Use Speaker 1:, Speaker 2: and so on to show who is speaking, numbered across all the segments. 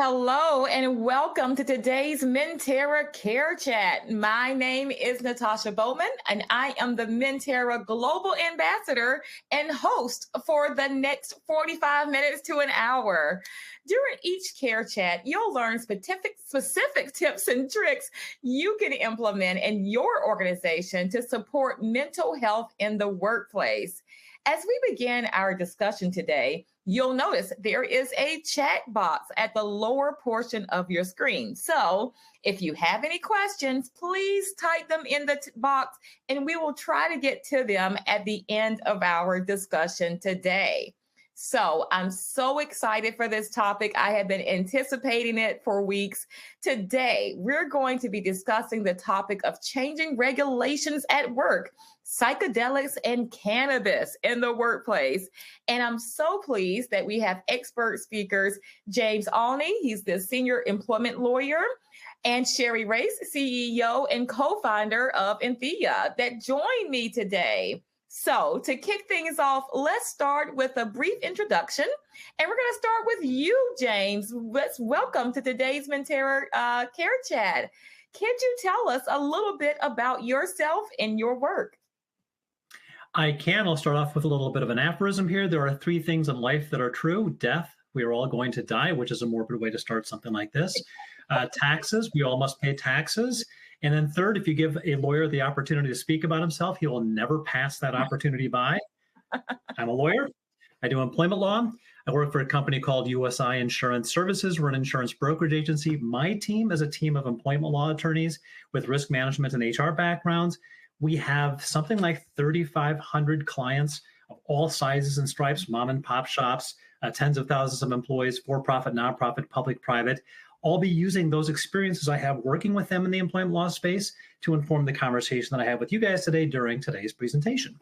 Speaker 1: Hello and welcome to today's Mentera Care Chat. My name is Natasha Bowman and I am the Mentera Global Ambassador and host for the next 45 minutes to an hour. During each Care Chat, you'll learn specific tips and tricks you can implement in your organization to support mental health in the workplace. As we begin our discussion today, you'll notice there is a chat box at the lower portion of your screen. So if you have any questions, please type them in the box and we will try to get to them at the end of our discussion today. So I'm so excited for this topic. I have been anticipating it for weeks. Today, we're going to be discussing the topic of changing regulations at work, psychedelics and cannabis in the workplace. And I'm so pleased that we have expert speakers, James Olney, he's the senior employment lawyer, and Rais, CEO and co-founder of Enthea, that join me today. So to kick things off, let's start with a brief introduction. And we're going to start with you, James. Let's welcome to today's Mentera Care Chat. Could you tell us a little bit about yourself and your work?
Speaker 2: I can. I'll start off with a little bit of an aphorism here. There are three things in life that are true. Death, we are all going to die, which is a morbid way to start something like this. Taxes, we all must pay taxes. And then third, if you give a lawyer the opportunity to speak about himself, he will never pass that opportunity by. I'm a lawyer. I do employment law. I work for a company called USI Insurance Services. We're an insurance brokerage agency. My team is a team of employment law attorneys with risk management and HR backgrounds. We have something like 3,500 clients of all sizes and stripes, mom and pop shops, tens of thousands of employees, for-profit, nonprofit, public, private. I'll be using those experiences I have working with them in the employment law space to inform the conversation that I have with you guys today during today's presentation.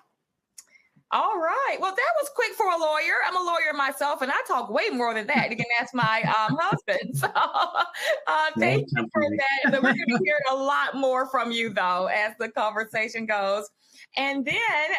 Speaker 1: All right. Well, that was quick for a lawyer. I'm a lawyer myself, and I talk way more than that. You can ask my husband. So thank you for that. But we're going to hear a lot more from you, though, as the conversation goes. And then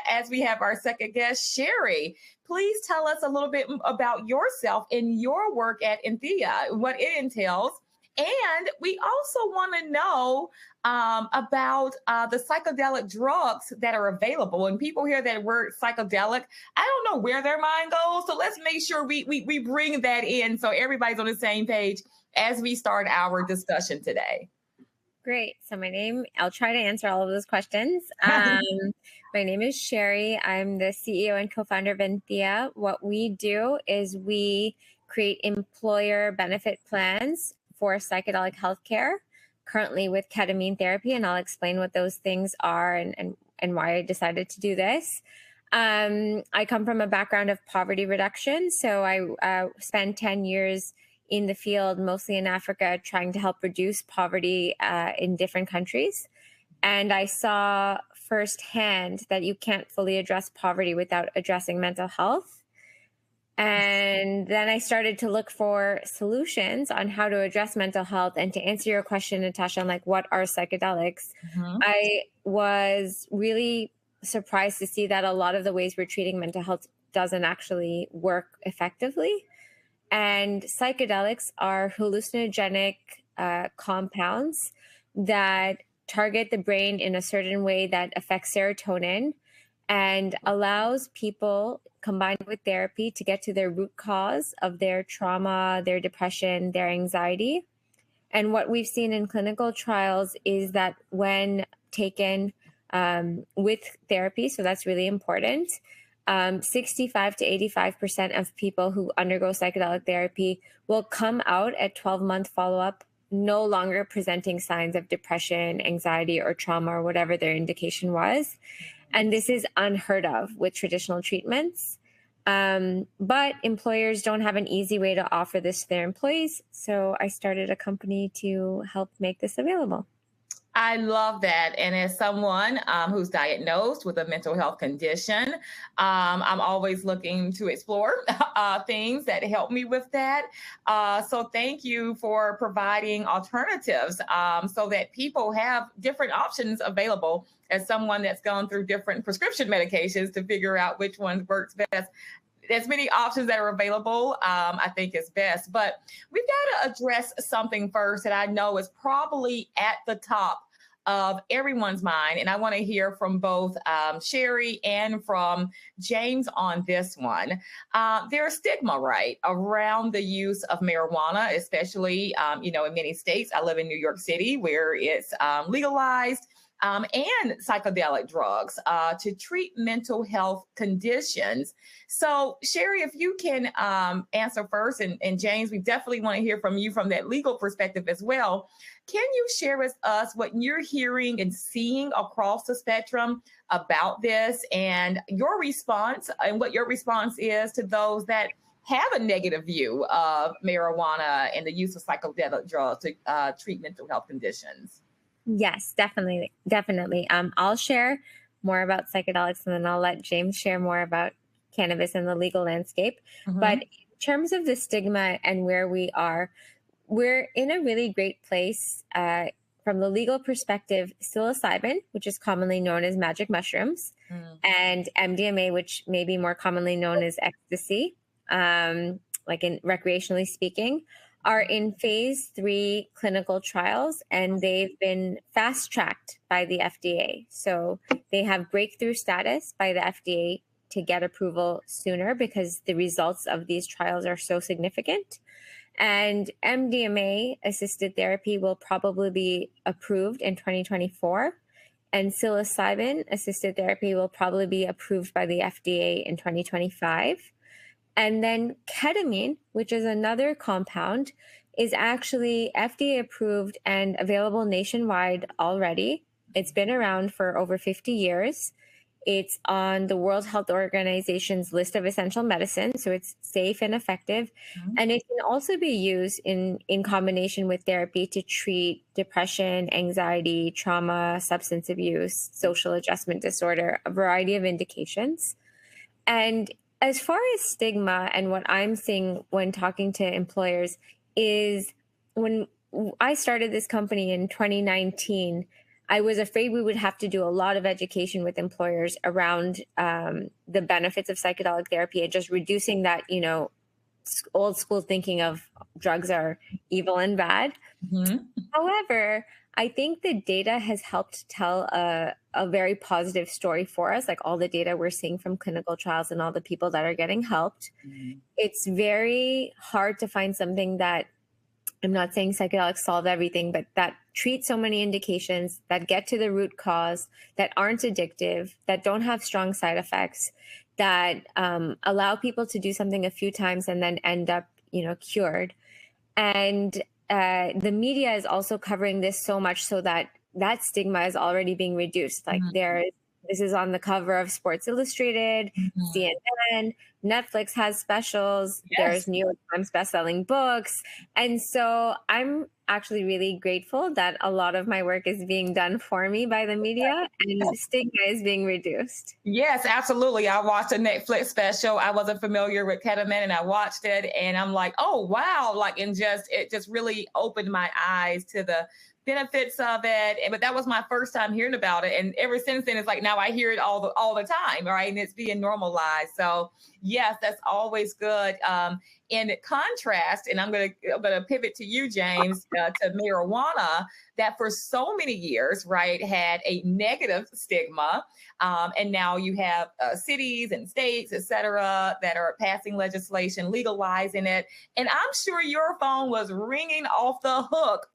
Speaker 1: as we have our second guest, Sherry, please tell us a little bit about yourself and your work at Enthea, what it entails. And we also want to know about the psychedelic drugs that are available. And people hear that word psychedelic, I don't know where their mind goes. So let's make sure we bring that in so everybody's on the same page as we start our discussion today.
Speaker 3: Great. So I'll try to answer all of those questions. My name is Sherry. I'm the CEO and co-founder of Enthea. What we do is we create employer benefit plans for psychedelic healthcare, currently with ketamine therapy, and I'll explain what those things are and why I decided to do this. I come from a background of poverty reduction, so I spent 10 years in the field, mostly in Africa, trying to help reduce poverty in different countries. And I saw firsthand that you can't fully address poverty without addressing mental health. And then I started to look for solutions on how to address mental health. And to answer your question, Natasha, on what are psychedelics? Mm-hmm. I was really surprised to see that a lot of the ways we're treating mental health doesn't actually work effectively. And psychedelics are hallucinogenic compounds that target the brain in a certain way that affects serotonin and allows people, combined with therapy, to get to their root cause of their trauma, their depression, their anxiety. And what we've seen in clinical trials is that when taken with therapy, so that's really important, 65 to 85% of people who undergo psychedelic therapy will come out at 12-month follow-up no longer presenting signs of depression, anxiety, or trauma, or whatever their indication was. And this is unheard of with traditional treatments. But employers don't have an easy way to offer this to their employees. So I started a company to help make this available.
Speaker 1: I love that. And as someone who's diagnosed with a mental health condition, I'm always looking to explore things that help me with that. So thank you for providing alternatives so that people have different options available. As someone that's gone through different prescription medications to figure out which one works best, as many options that are available, I think is best. But we've got to address something first that I know is probably at the top of everyone's mind. And I want to hear from both Sherry and from James on this one. There's stigma, right, around the use of marijuana, especially, in many states. I live in New York City where it's legalized. And psychedelic drugs to treat mental health conditions. So, Sherry, if you can answer first, and James, we definitely want to hear from you from that legal perspective as well. Can you share with us what you're hearing and seeing across the spectrum about this and your response and what your response is to those that have a negative view of marijuana and the use of psychedelic drugs to treat mental health conditions?
Speaker 3: Yes, definitely. Definitely. I'll share more about psychedelics, and then I'll let James share more about cannabis and the legal landscape.
Speaker 1: Mm-hmm.
Speaker 3: But in terms of the stigma and where we are, we're in a really great place from the legal perspective. Psilocybin, which is commonly known as magic mushrooms, and MDMA, which may be more commonly known as ecstasy, like in recreationally speaking, are in phase 3 clinical trials, and they've been fast-tracked by the FDA. So they have breakthrough status by the FDA to get approval sooner because the results of these trials are so significant. And MDMA-assisted therapy will probably be approved in 2024. And psilocybin-assisted therapy will probably be approved by the FDA in 2025. And then ketamine, which is another compound, is actually FDA approved and available nationwide already. It's been around for over 50 years. It's on the World Health Organization's list of essential medicines, so it's safe and effective. Mm-hmm. And it can also be used in combination with therapy to treat depression, anxiety, trauma, substance abuse, social adjustment disorder, a variety of indications. And as far as stigma and what I'm seeing when talking to employers is when I started this company in 2019, I was afraid we would have to do a lot of education with employers around the benefits of psychedelic therapy and just reducing that, old school thinking of drugs are evil and bad. Mm-hmm. However, I think the data has helped tell a very positive story for us, like all the data we're seeing from clinical trials and all the people that are getting helped. Mm-hmm. It's very hard to find something that, I'm not saying psychedelics solve everything, but that treat so many indications, that get to the root cause, that aren't addictive, that don't have strong side effects, that allow people to do something a few times and then end up, cured. And the media is also covering this so much so that stigma is already being reduced. Like this is on the cover of Sports Illustrated, CNN, Netflix has specials, There's New York Times bestselling books. And so I'm actually really grateful that a lot of my work is being done for me by the media and stigma is being reduced.
Speaker 1: Yes, absolutely. I watched a Netflix special. I wasn't familiar with ketamine and I watched it and I'm like, oh, wow. It just really opened my eyes to the benefits of it. But that was my first time hearing about it. And ever since then, it's like now I hear it all the time, right? And it's being normalized. So yes, that's always good. In contrast, and I'm gonna pivot to you, James, to marijuana, that for so many years, right, had a negative stigma. And now you have cities and states, et cetera, that are passing legislation, legalizing it. And I'm sure your phone was ringing off the hook,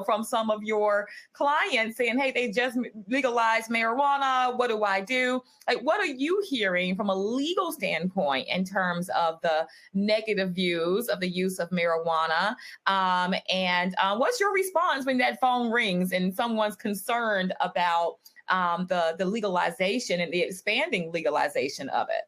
Speaker 1: from some of your clients saying, hey, they just legalized marijuana. What do I do? Like, what are you hearing from a legal standpoint in terms of the negative views of the use of marijuana? And what's your response when that phone rings and someone's concerned about the legalization and the expanding legalization of it?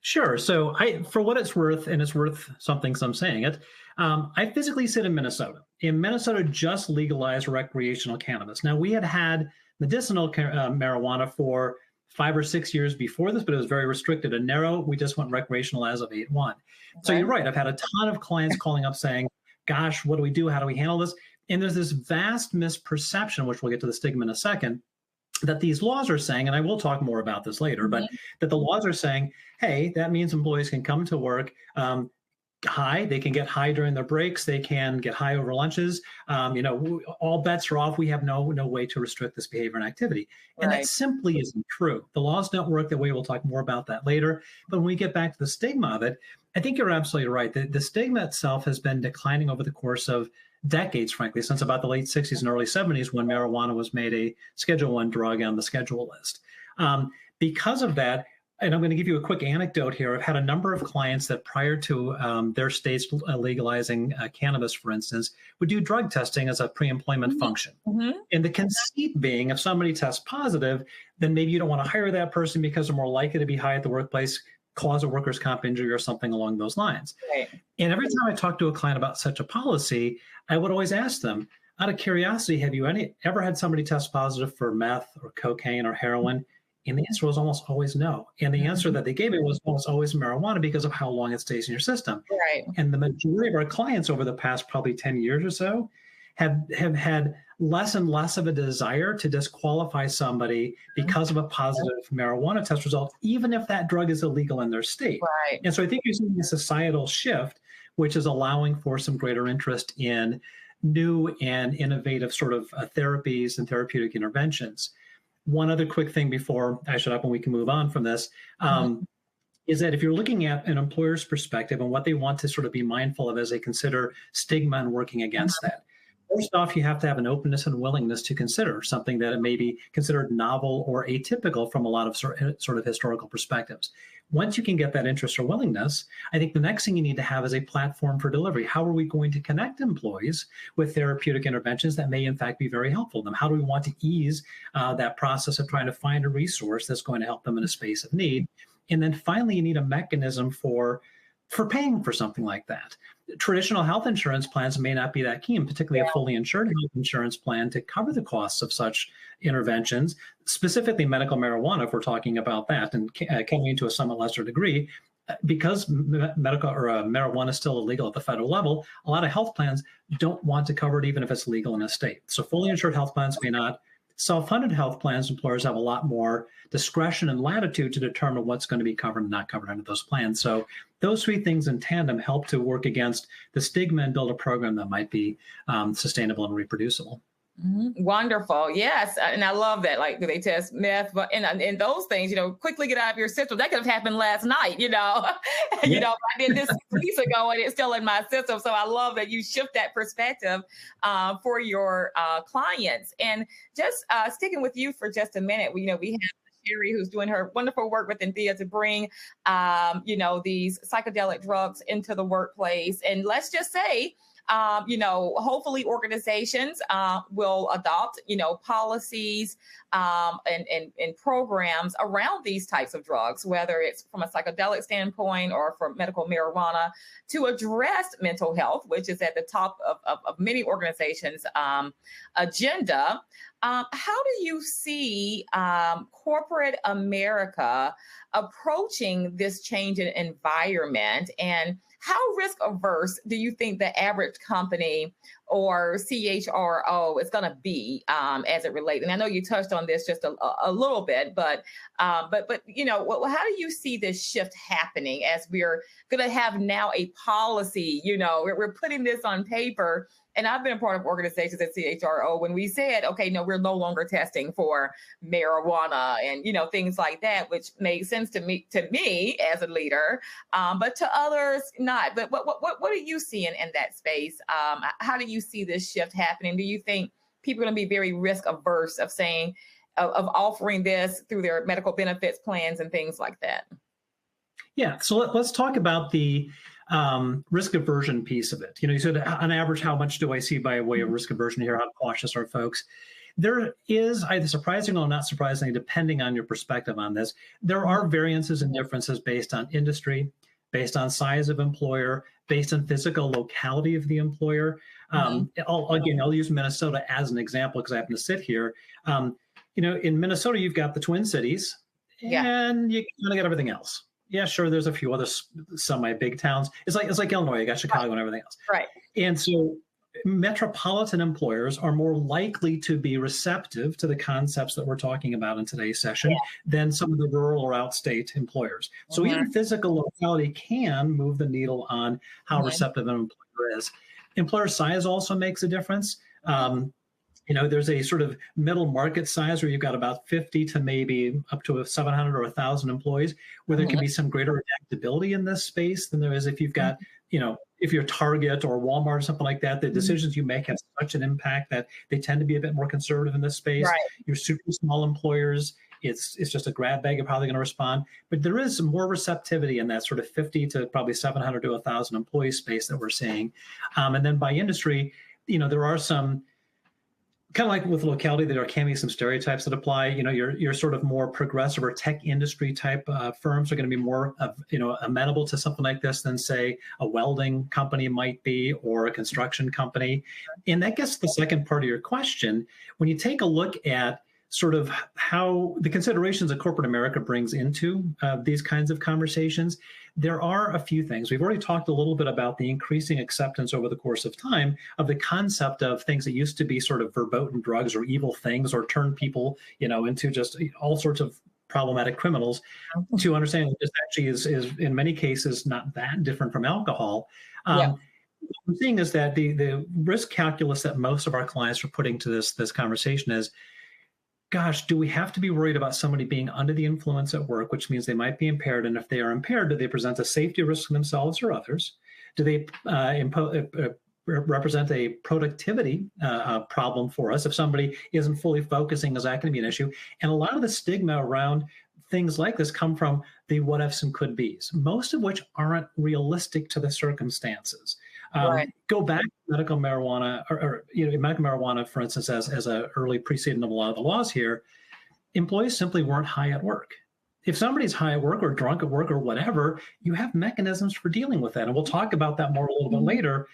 Speaker 2: Sure. So for what it's worth, and it's worth something, so I'm saying it, I physically sit in Minnesota. In Minnesota, just legalized recreational cannabis. Now, we had medicinal marijuana for 5 or 6 years before this, but it was very restricted and narrow. We just went recreational as of 8/1. Okay. So you're right. I've had a ton of clients calling up saying, gosh, what do we do? How do we handle this? And there's this vast misperception, which we'll get to the stigma in a second, that these laws are saying, and I will talk more about this later, but that the laws are saying, hey, that means employees can come to work high, they can get high during their breaks, they can get high over lunches. All bets are off. We have no way to restrict this behavior and activity. And that simply isn't true. The laws don't work that way. We'll talk more about that later. But when we get back to the stigma of it, I think you're absolutely right. The stigma itself has been declining over the course of decades, frankly, since about the late 60s and early 70s, when marijuana was made a Schedule I drug on the schedule list. Because of that, and I'm going to give you a quick anecdote here. I've had a number of clients that prior to their states legalizing cannabis, for instance, would do drug testing as a pre-employment function. And the conceit being, if somebody tests positive, then maybe you don't want to hire that person because they're more likely to be high at the workplace, cause a workers' comp injury or something along those lines. And every time I talk to a client about such a policy, I would always ask them, out of curiosity, have you ever had somebody test positive for meth or cocaine or heroin? And the answer was almost always no. And the answer that they gave me was almost always marijuana because of how long it stays in your system. And the majority of our clients over the past probably 10 years or so have had less and less of a desire to disqualify somebody because of a positive marijuana test result, even if that drug is illegal in their state. And so I think you're seeing a societal shift, which is allowing for some greater interest in new and innovative sort of therapies and therapeutic interventions. One other quick thing before I shut up and we can move on from this is that if you're looking at an employer's perspective and what they want to sort of be mindful of as they consider stigma and working against that, first off, you have to have an openness and willingness to consider something that may be considered novel or atypical from a lot of sort of historical perspectives. Once you can get that interest or willingness, I think the next thing you need to have is a platform for delivery. How are we going to connect employees with therapeutic interventions that may, in fact, be very helpful to them? How do we want to ease that process of trying to find a resource that's going to help them in a space of need? And then finally, you need a mechanism for paying for something like that. Traditional health insurance plans may not be that keen, particularly a fully insured health insurance plan to cover the costs of such interventions, specifically medical marijuana, if we're talking about that, and coming to a somewhat lesser degree, because medical or marijuana is still illegal at the federal level. A lot of health plans don't want to cover it, even if it's legal in a state. So fully insured health plans may not. Self-funded health plans, employers have a lot more discretion and latitude to determine what's going to be covered and not covered under those plans. So those three things in tandem help to work against the stigma and build a program that might be sustainable and reproducible.
Speaker 1: Wonderful. Yes. And I love that. Like, do they test meth? But and those things, quickly get out of your system. That could have happened last night, I did this 6 weeks ago and it's still in my system. So I love that you shift that perspective for your clients. And just sticking with you for just a minute, we have Sherry, who's doing her wonderful work with Enthea to bring, these psychedelic drugs into the workplace. And let's just say, hopefully organizations will adopt, policies and programs around these types of drugs, whether it's from a psychedelic standpoint or from medical marijuana, to address mental health, which is at the top of many organizations' agenda. How do you see corporate America approaching this change in environment, and how risk averse do you think the average company or CHRO is going to be as it relates? And I know you touched on this just a little bit, but how do you see this shift happening as we're going to have now a policy? We're putting this on paper. And I've been a part of organizations at CHRO when we said, okay, no, we're no longer testing for marijuana and, things like that, which made sense to me as a leader, but to others not. But what are you seeing in that space? How do you see this shift happening? Do you think people are going to be very risk averse of offering this through their medical benefits plans and things like that?
Speaker 2: Yeah. So let's talk about the risk aversion piece of it. You said on average, how much do I see by way of risk aversion here? How cautious are folks? There is, either surprisingly or not surprisingly, depending on your perspective on this, there are variances and differences based on industry, based on size of employer, based on physical locality of the employer. I'll use Minnesota as an example because I happen to sit here. In Minnesota, you've got the Twin Cities, and you kind of got everything else. Yeah, sure. There's a few other semi-big towns. It's like Illinois. You got Chicago and everything else.
Speaker 1: Right.
Speaker 2: And so metropolitan employers are more likely to be receptive to the concepts that we're talking about in today's session than some of the rural or outstate employers. So even physical locality can move the needle on how receptive an employer is. Employer size also makes a difference. There's a sort of middle market size where you've got about 50 to maybe up to 700 or 1,000 employees, where there can be some greater adaptability in this space than there is if you've got, if you're Target or Walmart or something like that. The decisions you make have such an impact that they tend to be a bit more conservative in this space. Right. Your super small employers, it's just a grab bag of how they're going to respond. But there is some more receptivity in that sort of 50 to probably 700 to 1,000 employee space that we're seeing. And then by industry, there are some, kind of like with locality, there can be some stereotypes that apply. Your sort of more progressive or tech industry type firms are going to be more, amenable to something like this than, say, a welding company might be or a construction company. And that gets to the second part of your question. When you take a look at sort of how the considerations that corporate America brings into these kinds of conversations, there are a few things. We've already talked a little bit about the increasing acceptance over the course of time of the concept of things that used to be sort of verboten drugs or evil things or turn people, into just all sorts of problematic criminals, to understanding that this actually is in many cases not that different from alcohol. What I'm seeing is that the risk calculus that most of our clients are putting to this conversation is, gosh, do we have to be worried about somebody being under the influence at work, which means they might be impaired? And if they are impaired, do they present a safety risk to themselves or others? Do they represent a productivity problem for us? If somebody isn't fully focusing, is that going to be an issue? And a lot of the stigma around things like this come from the what ifs and could be's, most of which aren't realistic to the circumstances. Go back to medical marijuana, or medical marijuana, for instance, as an early precedent of a lot of the laws here. Employees simply weren't high at work. If somebody's high at work or drunk at work or whatever, you have mechanisms for dealing with that. And we'll talk about that more a little bit later.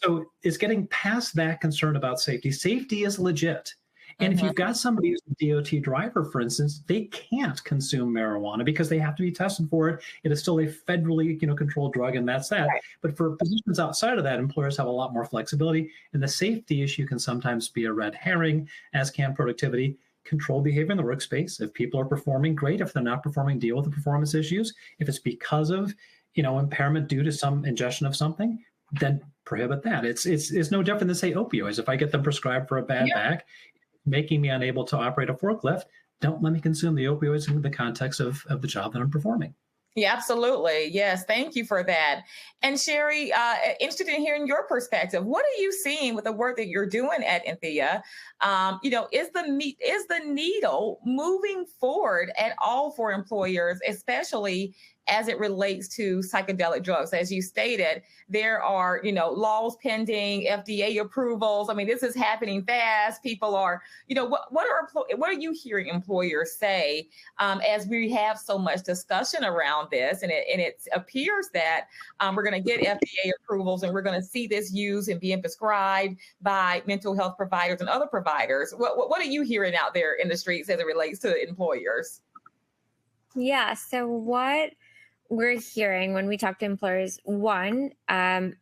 Speaker 2: So it's getting past that concern about safety. Safety is legit. And if you've got somebody who's a DOT driver, for instance, they can't consume marijuana because they have to be tested for it. It is still a federally, controlled drug, and that's that. Right. But for positions outside of that, employers have a lot more flexibility, and the safety issue can sometimes be a red herring, as can productivity. Control behavior in the workspace. If people are performing, great. If they're not performing, deal with the performance issues. If it's because of, impairment due to some ingestion of something, then prohibit that. It's no different than, say, opioids. If I get them prescribed for a bad back, making me unable to operate a forklift, don't let me consume the opioids in the context of the job that I'm performing.
Speaker 1: Yeah, absolutely. Yes. Thank you for that. And Sherry, interested in hearing your perspective. What are you seeing with the work that you're doing at Enthea? Is the needle moving forward at all for employers, especially as it relates to psychedelic drugs? As you stated, there are, laws pending, FDA approvals. I mean, this is happening fast. People are, what are you hearing employers say as we have so much discussion around this? And it appears that we're going to get FDA approvals and we're going to see this used and being prescribed by mental health providers and other providers. What are you hearing out there in the streets as it relates to employers?
Speaker 3: Yeah. So what we're hearing when we talk to employers, one,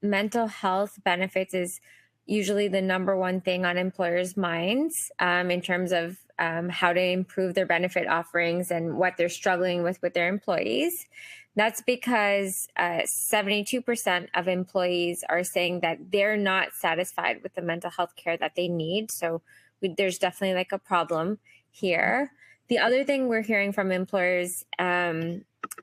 Speaker 3: mental health benefits is usually the number one thing on employers' minds in terms of how to improve their benefit offerings and what they're struggling with their employees. That's because 72% of employees are saying that they're not satisfied with the mental health care that they need. So there's definitely like a problem here. The other thing we're hearing from employers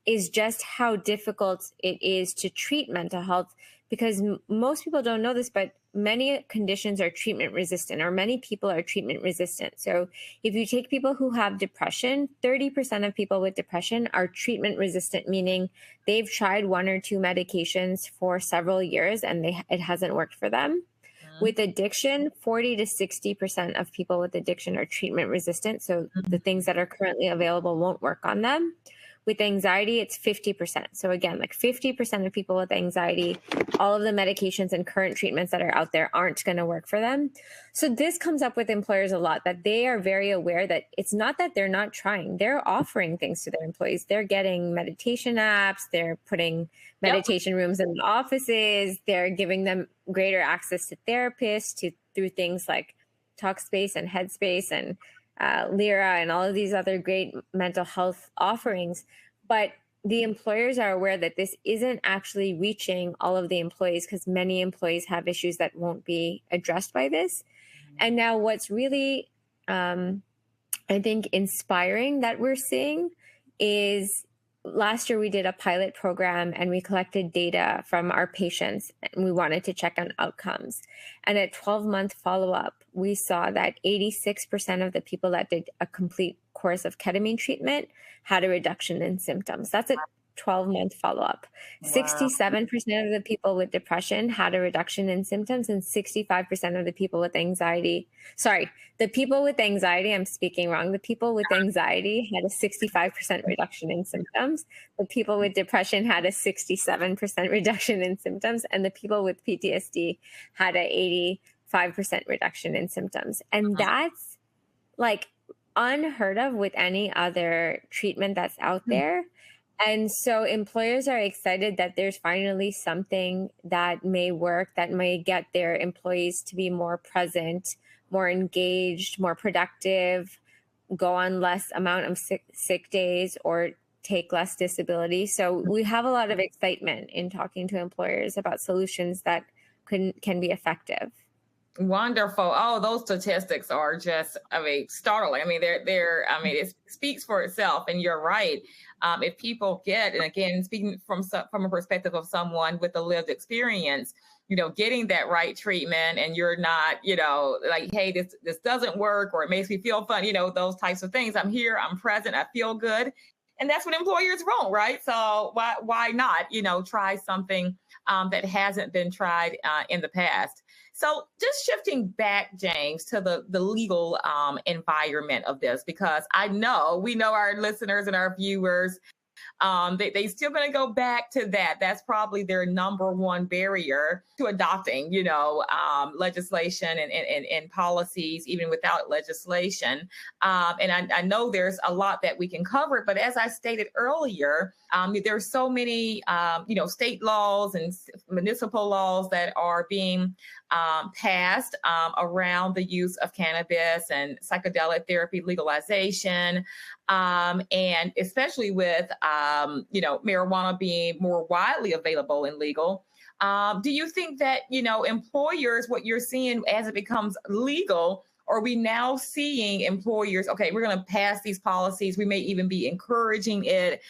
Speaker 3: is just how difficult it is to treat mental health, because most people don't know this, but many conditions are treatment resistant, or many people are treatment resistant. So if you take people who have depression, 30% of people with depression are treatment resistant, meaning they've tried one or two medications for several years and it hasn't worked for them. With addiction, 40 to 60% of people with addiction are treatment resistant. So the things that are currently available won't work on them. With anxiety, it's 50%. So again, like 50% of people with anxiety, all of the medications and current treatments that are out there aren't going to work for them. So this comes up with employers a lot, that they are very aware that it's not that they're not trying. They're offering things to their employees. They're getting meditation apps. They're putting meditation rooms in the offices. They're giving them greater access to therapists through things like Talkspace and Headspace and Lyra and all of these other great mental health offerings. But the employers are aware that this isn't actually reaching all of the employees because many employees have issues that won't be addressed by this. And now what's really, I think, inspiring that we're seeing is last year we did a pilot program and we collected data from our patients and we wanted to check on outcomes. And at 12-month follow-up, we saw that 86% of the people that did a complete course of ketamine treatment had a reduction in symptoms. That's a 12-month follow-up. Wow. 67% of the people with depression had a reduction in symptoms, and 65% of the people with anxiety, the people with anxiety, I'm speaking wrong. The people with anxiety had a 65% reduction in symptoms. The people with depression had a 67% reduction in symptoms, and the people with PTSD had a 85% reduction in symptoms. And that's like unheard of with any other treatment that's out there. And so employers are excited that there's finally something that may work, that may get their employees to be more present, more engaged, more productive, go on less amount of sick days, or take less disability. So we have a lot of excitement in talking to employers about solutions that can be effective.
Speaker 1: Wonderful. Oh, those statistics are just, startling. It speaks for itself. And you're right. If people get, and again, speaking from a perspective of someone with a lived experience, getting that right treatment, and you're not, like, hey, this doesn't work, or it makes me feel fun, those types of things. I'm here, I'm present, I feel good. And that's what employers want, right? So why not, try something that hasn't been tried in the past. So just shifting back, James, to the legal environment of this, because we know our listeners and our viewers, they still going to go back to that. That's probably their number one barrier to adopting, legislation and policies, even without legislation. And I know there's a lot that we can cover, but as I stated earlier, there's so many, state laws and municipal laws that are being passed around the use of cannabis and psychedelic therapy legalization, and especially with marijuana being more widely available and legal. Do you think that employers, what you're seeing as it becomes legal, are we now seeing employers, okay, we're going to pass these policies, we may even be encouraging it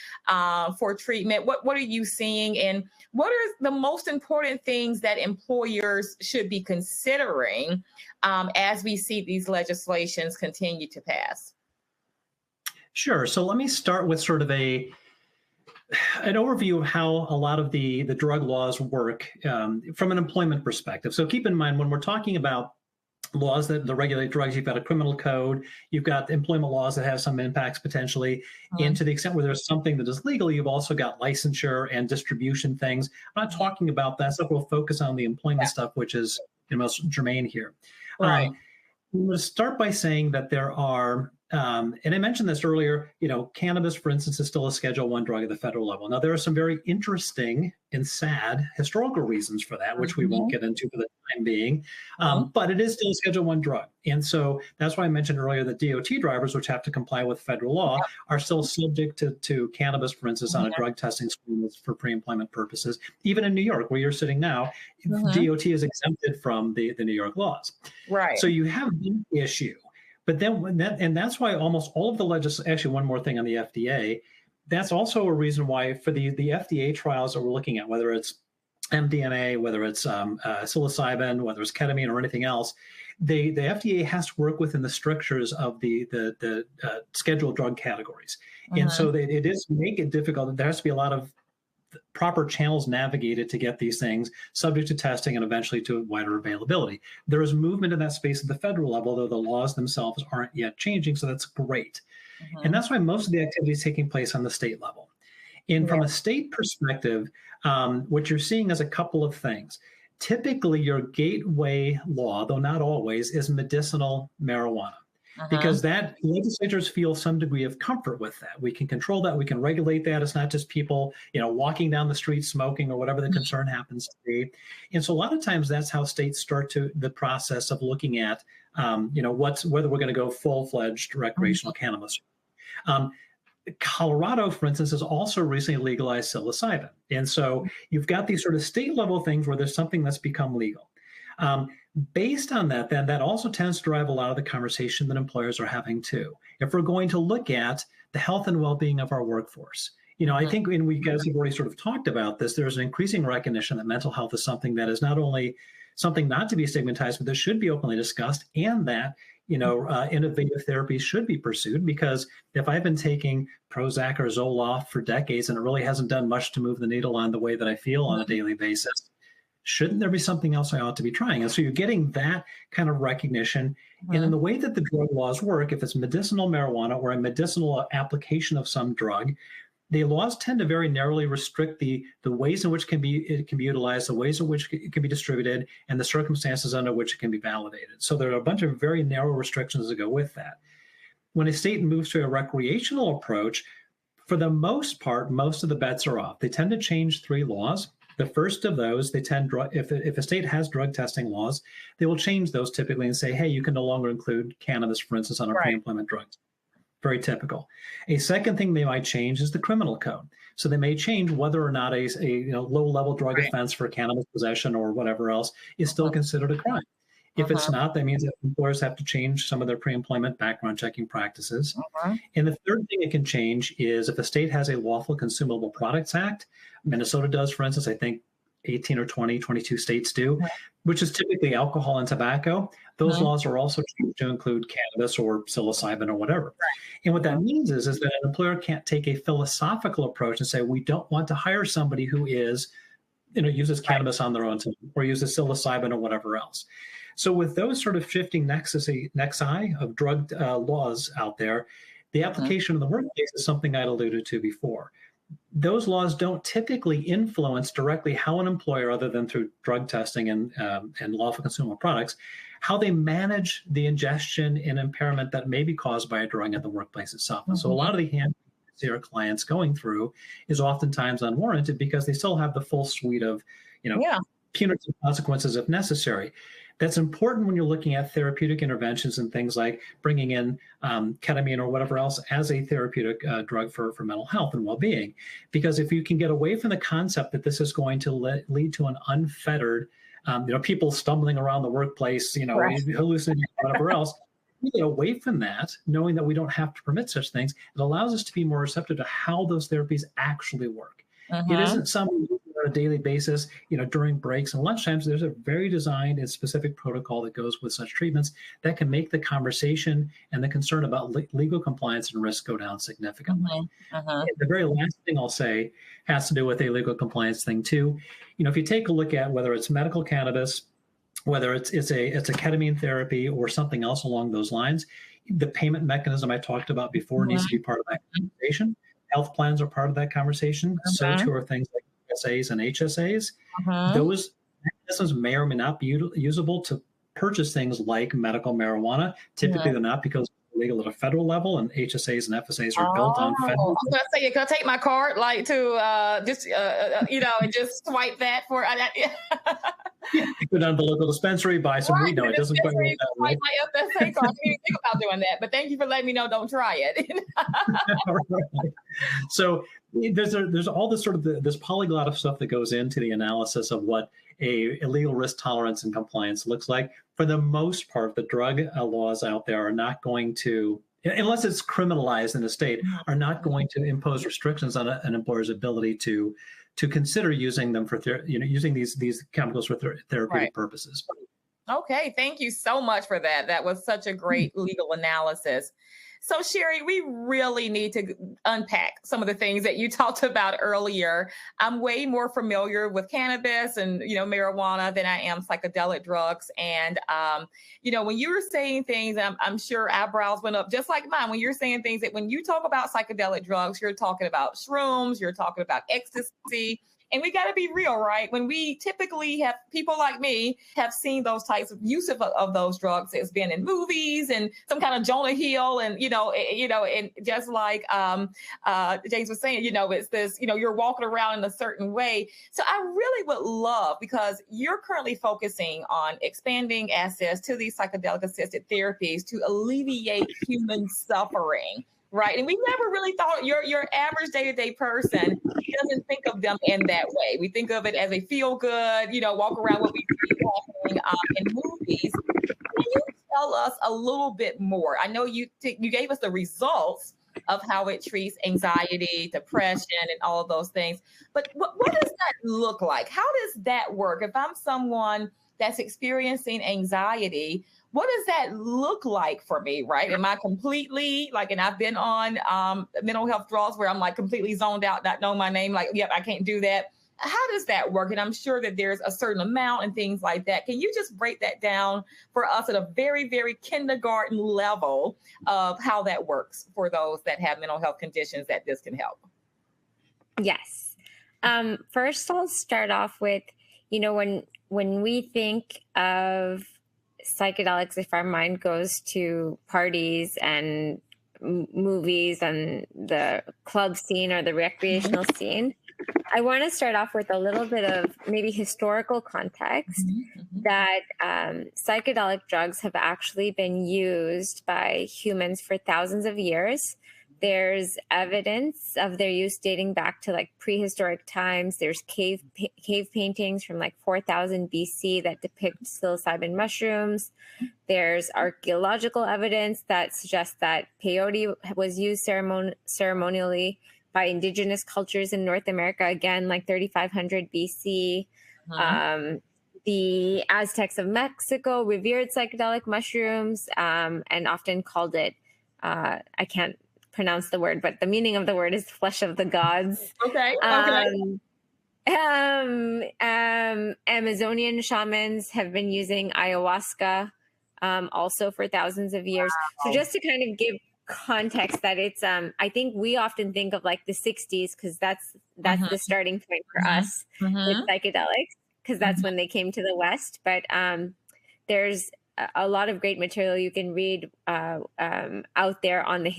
Speaker 1: for treatment? What are you seeing, and what are the most important things that employers should be considering as we see these legislations continue to pass?
Speaker 2: Sure. So let me start with sort of an overview of how a lot of the drug laws work from an employment perspective. So keep in mind, when we're talking about laws that regulate drugs, you've got a criminal code, you've got employment laws that have some impacts potentially, and to the extent where there's something that is legal, you've also got licensure and distribution things. I'm not talking about that stuff. We'll focus on the employment stuff, which is the most germane here.
Speaker 1: Right.
Speaker 2: I'm going to start by saying that there are, and I mentioned this earlier, cannabis, for instance, is still a Schedule I drug at the federal level. Now, there are some very interesting and sad historical reasons for that, which we won't get into for the time being, but it is still a Schedule I drug. And so that's why I mentioned earlier that DOT drivers, which have to comply with federal law, are still subject to cannabis, for instance, on a drug testing screen for pre-employment purposes. Even in New York, where you're sitting now, DOT is exempted from the New York laws.
Speaker 1: Right.
Speaker 2: So you have the issue. But then, and that's why almost all of the legislation, actually one more thing on the FDA, that's also a reason why for the FDA trials that we're looking at, whether it's MDMA, whether it's psilocybin, whether it's ketamine or anything else, the FDA has to work within the strictures of the scheduled drug categories. And so it is make it difficult. There has to be a lot of proper channels navigated to get these things subject to testing and eventually to wider availability. There is movement in that space at the federal level, though the laws themselves aren't yet changing, so that's great. And that's why most of the activity is taking place on the state level. And from a state perspective, what you're seeing is a couple of things. Typically, your gateway law, though not always, is medicinal marijuana. because that legislators feel some degree of comfort with that. We can control that. We can regulate that. It's not just people, walking down the street smoking or whatever the concern happens to be. And so a lot of times that's how states start the process of looking at, whether we're going to go full-fledged recreational cannabis. Colorado, for instance, has also recently legalized psilocybin. And so you've got these sort of state level things where there's something that's become legal. Based on that, then that also tends to drive a lot of the conversation that employers are having too. If we're going to look at the health and well-being of our workforce, I think, and we guys have already sort of talked about this, there's an increasing recognition that mental health is something that is not only something not to be stigmatized, but that should be openly discussed, and that innovative therapies should be pursued. Because if I've been taking Prozac or Zoloft for decades and it really hasn't done much to move the needle on the way that I feel on a daily basis, shouldn't there be something else I ought to be trying? And so you're getting that kind of recognition. And in the way that the drug laws work, if it's medicinal marijuana or a medicinal application of some drug, the laws tend to very narrowly restrict the ways in which it can be utilized, the ways in which it can be distributed, and the circumstances under which it can be validated. So there are a bunch of very narrow restrictions that go with that. When a state moves to a recreational approach, for the most part, most of the bets are off. They tend to change 3 laws. The first of those, if a state has drug testing laws, they will change those typically and say, hey, you can no longer include cannabis, for instance, on our pre-employment drugs. Very typical. A second thing they might change is the criminal code. So they may change whether or not a low-level drug offense for cannabis possession or whatever else is still considered a crime. If it's not, that means that employers have to change some of their pre-employment background checking practices. And the third thing it can change is if a state has a Lawful Consumable Products Act, Minnesota does, for instance, I think 18 or 20, 22 states do, which is typically alcohol and tobacco. Those laws are also changed to include cannabis or psilocybin or whatever. And what that means is that an employer can't take a philosophical approach and say, we don't want to hire somebody who is, uses cannabis on their own time or uses psilocybin or whatever else. So with those sort of shifting nexi of drug laws out there, the application in the workplace is something I'd alluded to before. Those laws don't typically influence directly how an employer, other than through drug testing and lawful consumable products, how they manage the ingestion and impairment that may be caused by a drug at the workplace itself. And so a lot of the handling our clients going through is oftentimes unwarranted because they still have the full suite of, punitive consequences if necessary. That's important when you're looking at therapeutic interventions and things like bringing in ketamine or whatever else as a therapeutic drug for mental health and well-being. Because if you can get away from the concept that this is going to lead to an unfettered, people stumbling around the workplace, hallucinating, whatever else, we get away from that, knowing that we don't have to permit such things. It allows us to be more receptive to how those therapies actually work. It isn't something on a daily basis, during breaks and lunchtimes. There's a very designed and specific protocol that goes with such treatments that can make the conversation and the concern about legal compliance and risk go down significantly. The very last thing I'll say has to do with a legal compliance thing too. If you take a look at whether it's medical cannabis, whether it's a ketamine therapy or something else along those lines, the payment mechanism I talked about before needs to be part of that conversation. Health plans are part of that conversation. So too are things like SAs and HSAs. Those mechanisms may or may not be usable to purchase things like medical marijuana. Typically, they're not because it's illegal at a federal level, and HSAs and FSAs are built on federal.
Speaker 1: I was going to say, you can take my card, to and just swipe that for.
Speaker 2: Go down to the local dispensary, buy some weed. No, it doesn't quite work that way.
Speaker 1: My FSA card. I didn't even think about doing that, but thank you for letting me know. Don't try it.
Speaker 2: So there's all this sort of this polyglot of stuff that goes into the analysis of what a illegal risk tolerance and compliance looks like. For the most part, the drug laws out there are not going to, unless it's criminalized in a state, are not going to impose restrictions on an employer's ability to consider using them for using these chemicals for therapeutic purposes.
Speaker 1: Okay, thank you so much for that. That was such a great legal analysis. So Sherry, we really need to unpack some of the things that you talked about earlier. I'm way more familiar with cannabis and, marijuana than I am psychedelic drugs. And, when you were saying things, I'm sure eyebrows went up just like mine. When you're saying things that when you talk about psychedelic drugs, you're talking about shrooms, you're talking about ecstasy, And we got to be real, right? When we typically have people like me have seen those types of use of those drugs, it's been in movies and some kind of Jonah Hill, and and just like James was saying, it's this, you're walking around in a certain way. So I really would love, because you're currently focusing on expanding access to these psychedelic assisted therapies to alleviate human suffering. Right. And we never really thought your average day-to-day person doesn't think of them in that way. We think of it as a feel good, walk around what we see happening in movies. Can you tell us a little bit more? I know you gave us the results of how it treats anxiety, depression, and all of those things. But what does that look like? How does that work? If I'm someone that's experiencing anxiety, what does that look like for me, right? Am I completely and I've been on mental health drugs where I'm like completely zoned out, not knowing my name, like, yep, I can't do that. How does that work? And I'm sure that there's a certain amount and things like that. Can you just break that down for us at a very, very kindergarten level of how that works for those that have mental health conditions that this can help?
Speaker 3: Yes. First, I'll start off with, when we think of psychedelics, if our mind goes to parties and movies and the club scene or the recreational scene, I want to start off with a little bit of maybe historical context that psychedelic drugs have actually been used by humans for thousands of years. There's evidence of their use dating back to prehistoric times. There's cave paintings from 4000 BC that depict psilocybin mushrooms. There's archaeological evidence that suggests that peyote was used ceremonially by indigenous cultures in North America, again, 3500 BC. The Aztecs of Mexico revered psychedelic mushrooms and often called it, I can't pronounce the word, but the meaning of the word is flesh of the gods.
Speaker 1: Okay.
Speaker 3: Amazonian shamans have been using ayahuasca also for thousands of years. Wow. So just to kind of give context that it's I think we often think of the 60s because that's the starting point for us with psychedelics, because that's when they came to the West. But there's a lot of great material you can read out there on the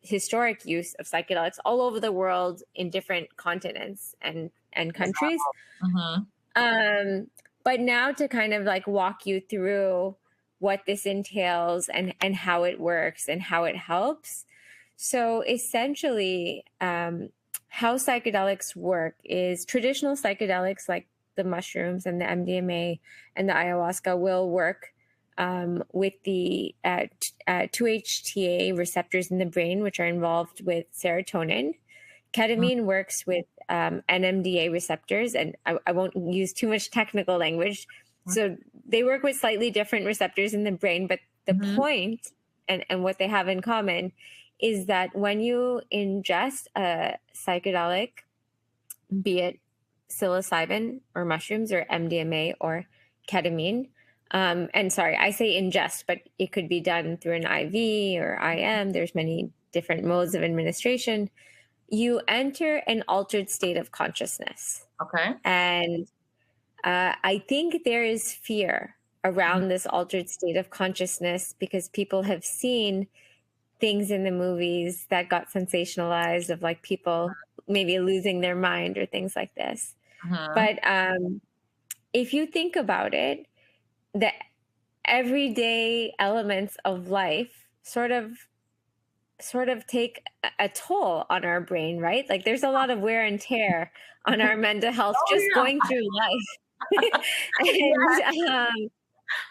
Speaker 3: historic use of psychedelics all over the world in different continents and countries. But now to kind of walk you through what this entails and how it works and how it helps. So essentially, how psychedelics work is traditional psychedelics like the mushrooms and the MDMA and the ayahuasca will work with the 2-HTA receptors in the brain, which are involved with serotonin. Ketamine works with NMDA receptors, and I won't use too much technical language. So they work with slightly different receptors in the brain, but the point and what they have in common is that when you ingest a psychedelic, be it psilocybin or mushrooms or MDMA or ketamine, and sorry, I say ingest, but it could be done through an IV or IM. There's many different modes of administration. You enter an altered state of consciousness.
Speaker 1: Okay.
Speaker 3: And I think there is fear around this altered state of consciousness because people have seen things in the movies that got sensationalized of people maybe losing their mind or things like this. But if you think about it, the everyday elements of life sort of take a toll on our brain, right? There's a lot of wear and tear on our mental health going through life.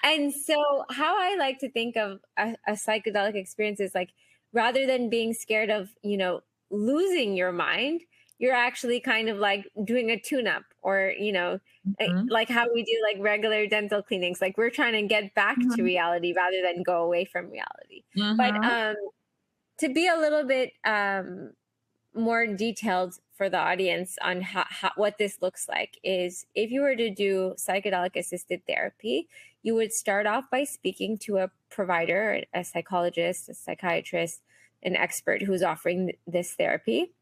Speaker 3: And so how I like to think of a psychedelic experience is rather than being scared of, losing your mind, you're actually kind of doing a tune-up or, like how we do regular dental cleanings. We're trying to get back to reality rather than go away from reality. But to be a little bit more detailed for the audience on how what this looks like is if you were to do psychedelic assisted therapy, you would start off by speaking to a provider, a psychologist, a psychiatrist, an expert who's offering this therapy.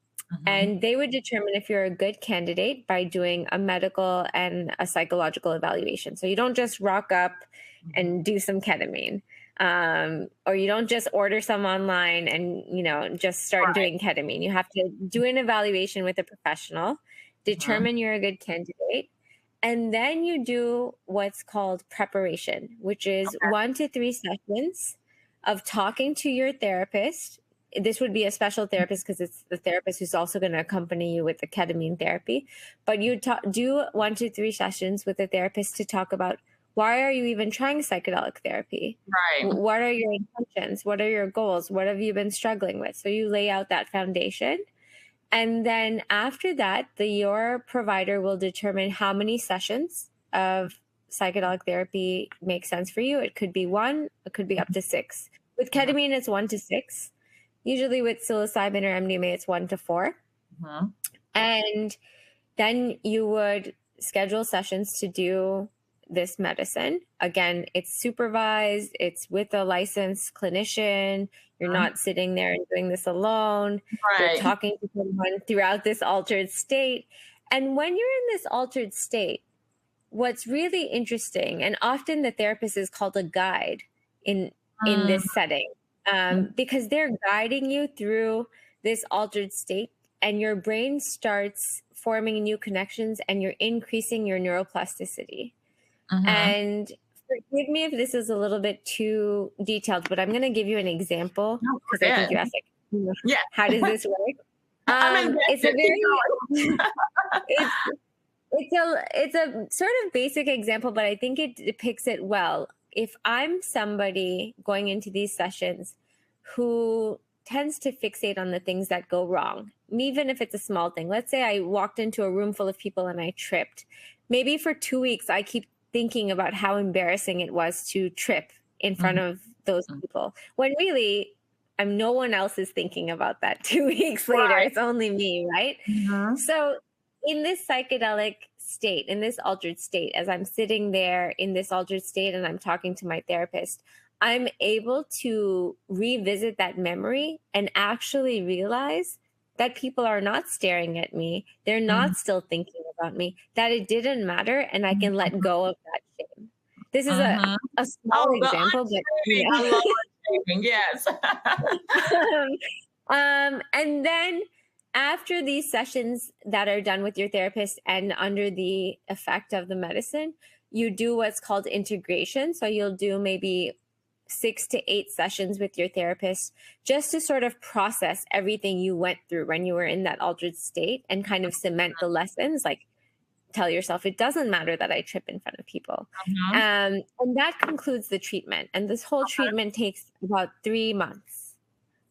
Speaker 3: And they would determine if you're a good candidate by doing a medical and a psychological evaluation. So you don't just rock up and do some ketamine, or you don't just order some online and, you know, just start doing ketamine. You have to do an evaluation with a professional, determine you're a good candidate. And then you do what's called preparation, which is 1 to 3 sessions of talking to your therapist. This would be a special therapist because it's the therapist who's also going to accompany you with the ketamine therapy. But you do 1 to 3 sessions with a therapist to talk about, why are you even trying psychedelic therapy?
Speaker 1: Right.
Speaker 3: What are your intentions? What are your goals? What have you been struggling with? So you lay out that foundation. And then after that, your provider will determine how many sessions of psychedelic therapy make sense for you. It could be 1, it could be up to 6. With ketamine, it's 1 to 6. Usually with psilocybin or MDMA, it's 1 to 4. And then you would schedule sessions to do this medicine. Again, it's supervised, it's with a licensed clinician. You're not sitting there and doing this alone. You're talking to someone throughout this altered state. And when you're in this altered state, what's really interesting, and often the therapist is called a guide in this setting, because they're guiding you through this altered state, and your brain starts forming new connections and you're increasing your neuroplasticity. And forgive me if this is a little bit too detailed, but I'm going to give you an example because I think you asked, like, how does this work? It's a very, it's a sort of basic example, but I think it depicts it well. If I'm somebody going into these sessions who tends to fixate on the things that go wrong, even if it's a small thing. Let's say I walked into a room full of people and I tripped. Maybe for 2 weeks, I keep thinking about how embarrassing it was to trip in front of those people, when really no one else is thinking about that 2 weeks later. It's only me, right? So in this psychedelic state, in this altered state, as I'm sitting there in this altered state and I'm talking to my therapist, I'm able to revisit that memory and actually realize that people are not staring at me. They're not still thinking about me, that it didn't matter, and I can let go of that shame. This is a small example, but
Speaker 1: I love shaming. Yes.
Speaker 3: And then after these sessions that are done with your therapist and under the effect of the medicine, you do what's called integration. So you'll do maybe 6 to 8 sessions with your therapist just to sort of process everything you went through when you were in that altered state and kind of cement the lessons, like tell yourself it doesn't matter that I trip in front of people. And that concludes the treatment. And this whole treatment takes about 3 months.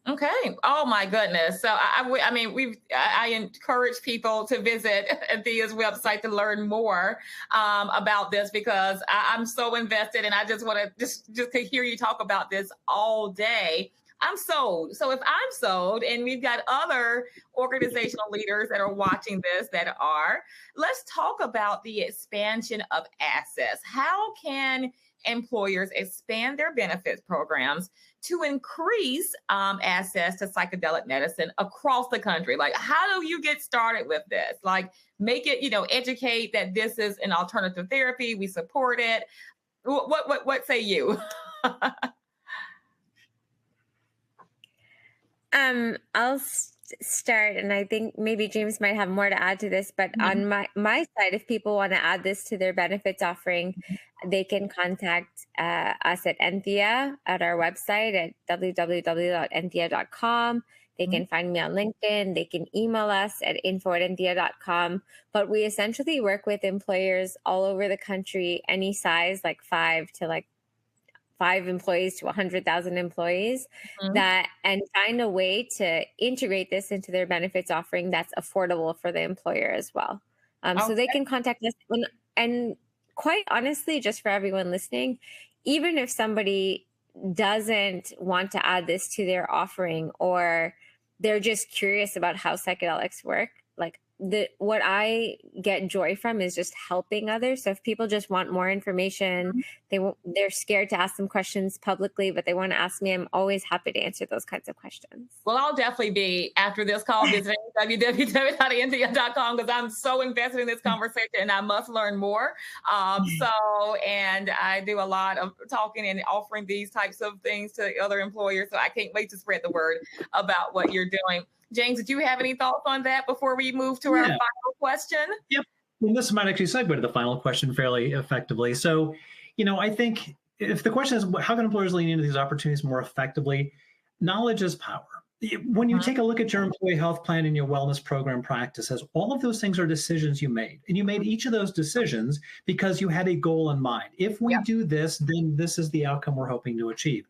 Speaker 1: Okay. Oh my goodness. So I encourage people to visit Enthea's website to learn more about this, because I'm so invested, and I just want to just to hear you talk about this all day. I'm sold. So if I'm sold, and we've got other organizational leaders that are watching this that are, let's talk about the expansion of access. How can employers expand their benefits programs to increase access to psychedelic medicine across the country? Like, how do you get started with this? Like, make it, educate that this is an alternative therapy. We support it. What say you?
Speaker 3: I'll start, and I think maybe James might have more to add to this, but on my side, if people want to add this to their benefits offering, they can contact us at Enthea at our website at www.enthea.com. They can find me on LinkedIn. They can email us at info@enthea.com. But we essentially work with employers all over the country, any size, like 5 employees to 100,000 employees, and find a way to integrate this into their benefits offering that's affordable for the employer as well. So they can contact us. And quite honestly, just for everyone listening, even if somebody doesn't want to add this to their offering, or they're just curious about how psychedelics work, like, what I get joy from is just helping others. So if people just want more information, they're scared to ask them questions publicly, but they want to ask me, I'm always happy to answer those kinds of questions.
Speaker 1: Well, I'll definitely be, after this call, visiting www.enthea.com, because I'm so invested in this conversation and I must learn more. And I do a lot of talking and offering these types of things to other employers. So I can't wait to spread the word about what you're doing. James, did you have any thoughts on that before we move to our final question?
Speaker 2: Yep. And this might actually segue to the final question fairly effectively. So, I think if the question is, how can employers lean into these opportunities more effectively? Knowledge is power. When you take a look at your employee health plan and your wellness program practices, all of those things are decisions you made. And you made each of those decisions because you had a goal in mind. If we do this, then this is the outcome we're hoping to achieve.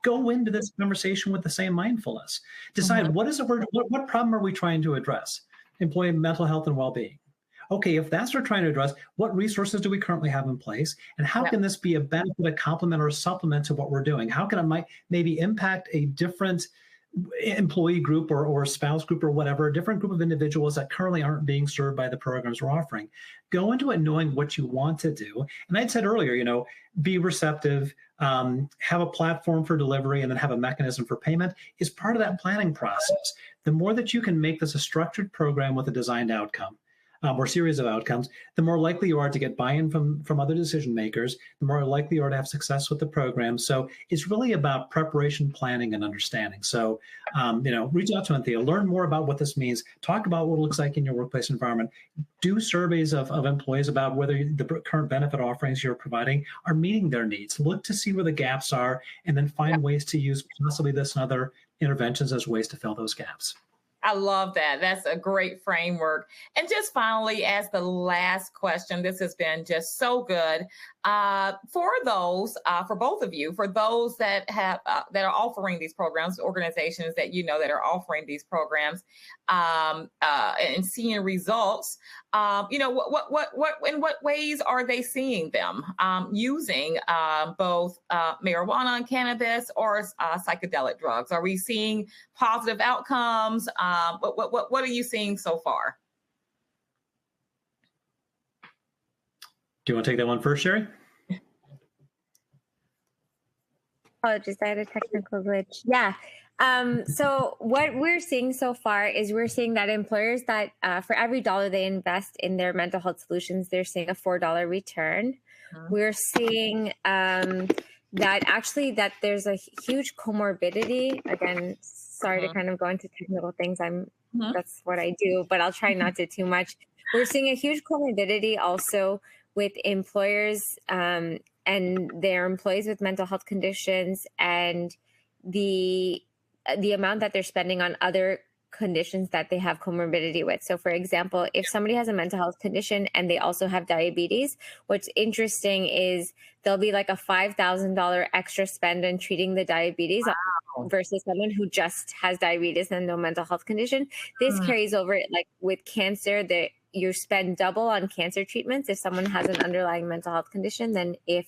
Speaker 2: Go into this conversation with the same mindfulness. Decide what problem are we trying to address? Employee mental health and well-being. Okay, if that's what we're trying to address, what resources do we currently have in place? And how can this be a benefit, a complement, or a supplement to what we're doing? How can it maybe impact a different employee group or spouse group or whatever, a different group of individuals that currently aren't being served by the programs we're offering? Go into it knowing what you want to do. And I'd said earlier, be receptive, have a platform for delivery, and then have a mechanism for payment is part of that planning process. The more that you can make this a structured program with a designed outcome, or series of outcomes, the more likely you are to get buy-in from other decision makers, the more likely you are to have success with the program. So it's really about preparation, planning, and understanding. So, reach out to Enthea, learn more about what this means, talk about what it looks like in your workplace environment, do surveys of employees about whether the current benefit offerings you're providing are meeting their needs. Look to see where the gaps are, and then find ways to use possibly this and other interventions as ways to fill those gaps.
Speaker 1: I love that. That's a great framework. And just finally, as the last question, this has been just so good. For both of you, for those that have that are offering these programs, organizations that that are offering these programs, and seeing results, in what ways are they seeing them using both marijuana and cannabis or psychedelic drugs? Are we seeing positive outcomes? What are you seeing so far?
Speaker 2: Do you want to take that one first, Sherry?
Speaker 3: Apologies, I had a technical glitch. Yeah. So what we're seeing so far is we're seeing that employers that for every $1 they invest in their mental health solutions, they're seeing a $4 return. We're seeing that there's a huge comorbidity. Again, sorry to kind of go into technical things. That's what I do, but I'll try not to too much. We're seeing a huge comorbidity also with employers and their employees with mental health conditions, and the amount that they're spending on other conditions that they have comorbidity with. So for example, if somebody has a mental health condition and they also have diabetes, what's interesting is there'll be like a $5,000 extra spend on treating the diabetes versus someone who just has diabetes and no mental health condition. This carries over like with cancer, that you spend double on cancer treatments if someone has an underlying mental health condition than if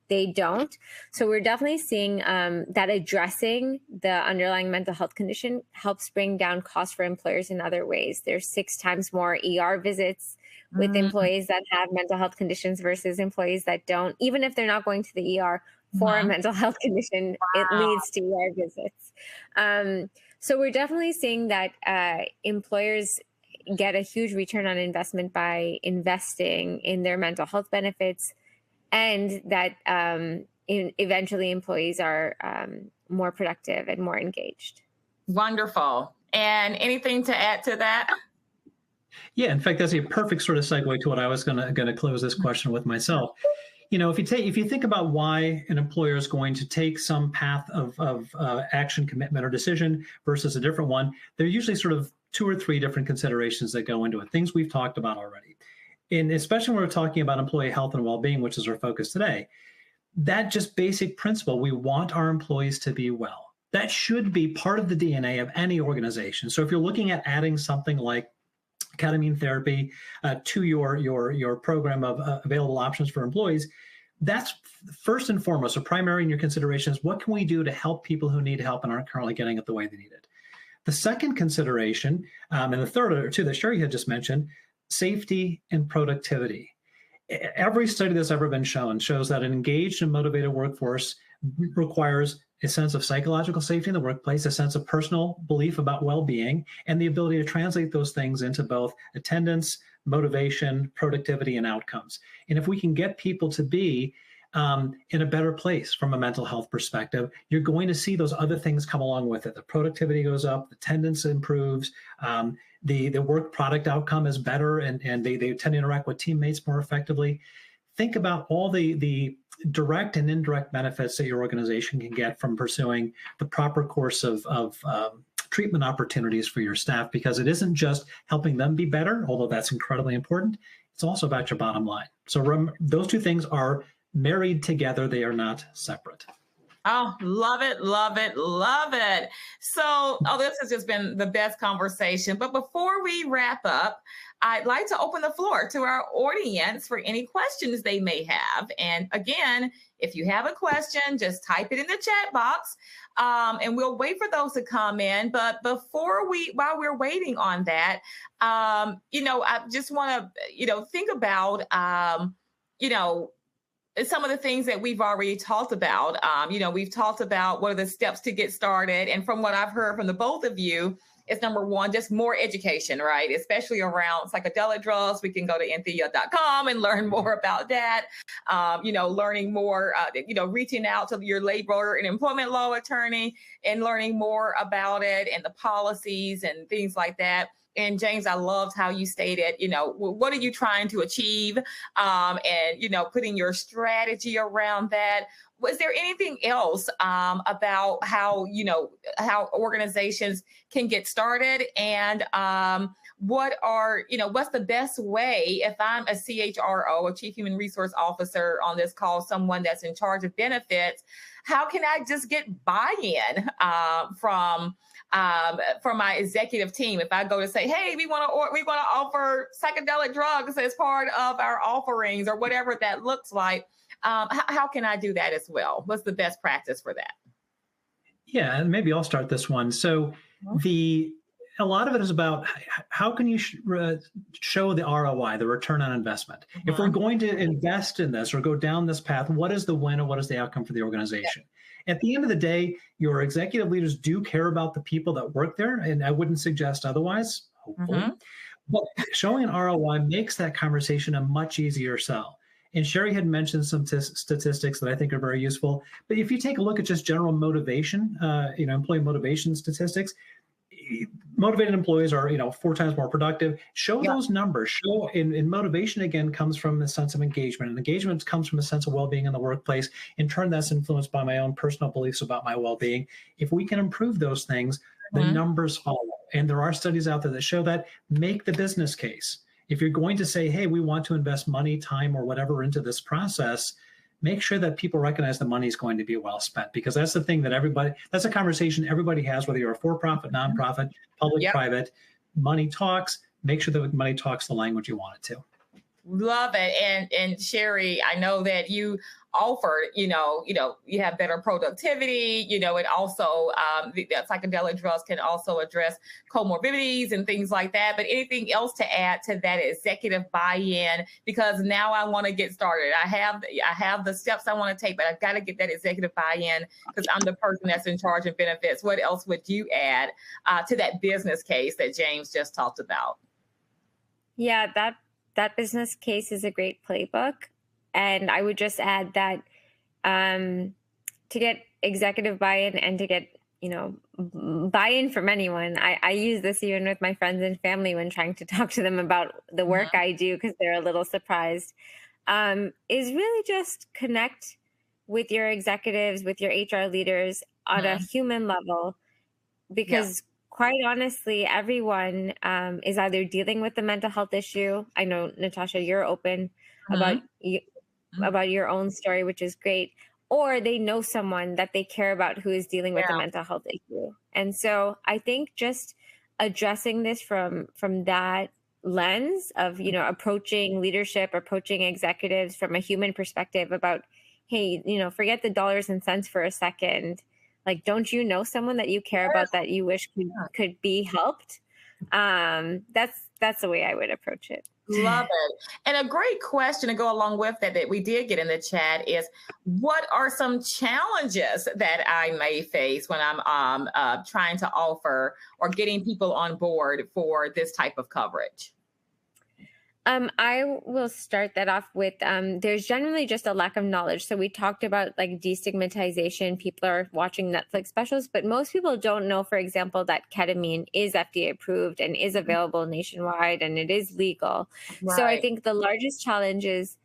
Speaker 3: they don't. So we're definitely seeing that addressing the underlying mental health condition helps bring down costs for employers in other ways. There's 6 times more ER visits with employees that have mental health conditions versus employees that don't. Even if they're not going to the ER for a mental health condition, it leads to ER visits. So we're definitely seeing that employers get a huge return on investment by investing in their mental health benefits, and that eventually employees are more productive and more engaged. Wonderful.
Speaker 1: And anything to add to that?
Speaker 2: Yeah, in fact, that's a perfect sort of segue to what I was going to close this question with myself. If you think about why an employer is going to take some path of action, commitment, or decision versus a different one, there are usually sort of 2 or 3 different considerations that go into it, things we've talked about already. And especially when we're talking about employee health and well-being, which is our focus today, that just basic principle, we want our employees to be well. That should be part of the DNA of any organization. So if you're looking at adding something like ketamine therapy to your program of available options for employees, that's first and foremost, a primary in your consideration is what can we do to help people who need help and aren't currently getting it the way they need it. The second consideration, and the third or two that Sherry had just mentioned, safety and productivity. Every study that's ever been shown shows that an engaged and motivated workforce requires a sense of psychological safety in the workplace, a sense of personal belief about well-being, and the ability to translate those things into both attendance, motivation, productivity, and outcomes. And if we can get people to be in a better place from a mental health perspective, you're going to see those other things come along with it. The productivity goes up, the attendance improves, the work product outcome is better, and they tend to interact with teammates more effectively. Think about all the direct and indirect benefits that your organization can get from pursuing the proper course of treatment opportunities for your staff, because it isn't just helping them be better, although that's incredibly important. It's also about your bottom line. So those two things are married together. They are not separate.
Speaker 1: Oh, love it, love it, love it. So, this has just been the best conversation. But before we wrap up, I'd like to open the floor to our audience for any questions they may have. And again, if you have a question, just type it in the chat box, and we'll wait for those to come in. But while we're waiting on that, I just want to, think about, some of the things that we've already talked about. We've talked about what are the steps to get started. And from what I've heard from the both of you, it's number one, just more education, right? Especially around psychedelic drugs. We can go to enthea.com and learn more about that. Learning more, reaching out to your labor and employment law attorney and learning more about it and the policies and things like that. And James, I loved how you stated, what are you trying to achieve? And, putting your strategy around that. Was there anything else about how organizations can get started? And what's the best way if I'm a CHRO, a Chief Human Resource Officer on this call, someone that's in charge of benefits? How can I just get buy-in from my executive team? If I go to say, hey, we want to offer psychedelic drugs as part of our offerings, or whatever that looks like, how can I do that as well? What's the best practice for that?
Speaker 2: Yeah, and maybe I'll start this one. So a lot of it is about how can you show the ROI, the return on investment. If we're going to invest in this or go down this path, what is the win and what is the outcome for the organization? At the end of the day, your executive leaders do care about the people that work there, and I wouldn't suggest otherwise, hopefully. But showing an ROI makes that conversation a much easier sell. And Sherry had mentioned some statistics that I think are very useful. But if you take a look at just general motivation, employee motivation statistics, motivated employees are 4 times more productive. Show those numbers. Show in motivation, again, comes from a sense of engagement, and engagement comes from a sense of well-being in the workplace. In turn, that's influenced by my own personal beliefs about my well-being. If we can improve those things, the numbers follow. And there are studies out there that show that. Make the business case. If you're going to say, hey, we want to invest money, time, or whatever into this process, make sure that people recognize the money is going to be well spent, because that's the thing that's a conversation everybody has, whether you're a for-profit, nonprofit, public, private. Money talks. Make sure that money talks the language you want it to.
Speaker 1: Love it. And Sherry, I know that you offered, you have better productivity, it also, the psychedelic drugs can also address comorbidities and things like that. But anything else to add to that executive buy-in? Because now I want to get started. I have the steps I want to take, but I've got to get that executive buy-in because I'm the person that's in charge of benefits. What else would you add to that business case that James just talked about?
Speaker 3: Yeah, that business case is a great playbook. And I would just add that to get executive buy-in and to get, buy-in from anyone, I use this even with my friends and family when trying to talk to them about the work I do, because they're a little surprised, is really just connect with your executives, with your HR leaders on a human level, because quite honestly, everyone is either dealing with a mental health issue. I know, Natasha, you're open about your own story, which is great, or they know someone that they care about who is dealing with a mental health issue. And so I think just addressing this from that lens of, approaching leadership, approaching executives from a human perspective about, hey, forget the dollars and cents for a second. Like, don't you know someone that you care about that you wish could be helped? That's the way I would approach it.
Speaker 1: Love it. And a great question to go along with that we did get in the chat is, what are some challenges that I may face when I'm trying to offer or getting people on board for this type of coverage?
Speaker 3: I will start that off with, there's generally just a lack of knowledge. So we talked about like destigmatization. People are watching Netflix specials, but most people don't know, for example, that ketamine is FDA approved and is available nationwide and it is legal.
Speaker 1: Right.
Speaker 3: So I think the largest challenge is,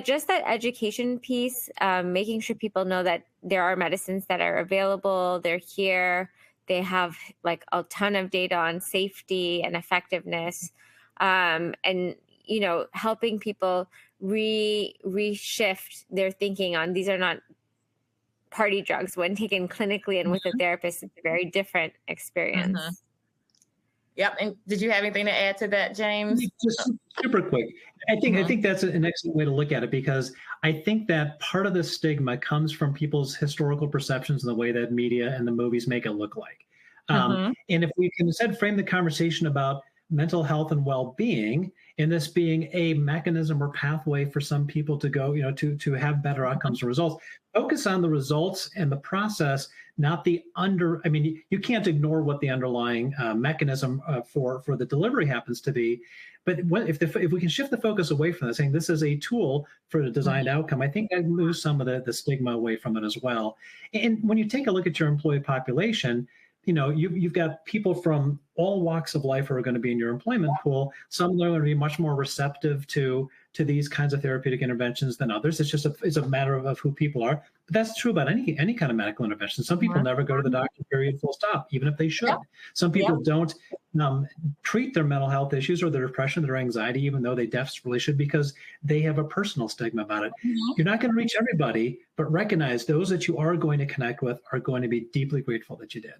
Speaker 3: just that education piece, making sure people know that there are medicines that are available, they're here, they have like a ton of data on safety and effectiveness. And helping people reshift their thinking on these are not party drugs. When taken clinically and with a therapist, it's a very different experience.
Speaker 1: Mm-hmm. Yep. And did you have anything to add to that, James?
Speaker 2: Just super quick. I think that's an excellent way to look at it, because I think that part of the stigma comes from people's historical perceptions and the way that media and the movies make it look like. And if we can instead frame the conversation about mental health and well-being, and this being a mechanism or pathway for some people to go, to have better outcomes and results, focus on the results and the process, not the you can't ignore what the underlying mechanism for the delivery happens to be. But if we can shift the focus away from that, saying this is a tool for the designed outcome, I think that moves some of the stigma away from it as well. And when you take a look at your employee population, you've got people from all walks of life who are going to be in your employment pool. Some are going to be much more receptive to these kinds of therapeutic interventions than others. It's a matter of who people are. But that's true about any kind of medical intervention. Some people never go to the doctor, period, full stop, even if they should. Yep. Some people don't treat their mental health issues or their depression, their anxiety, even though they desperately should, because they have a personal stigma about it. You're not going to reach everybody, but recognize those that you are going to connect with are going to be deeply grateful that you did.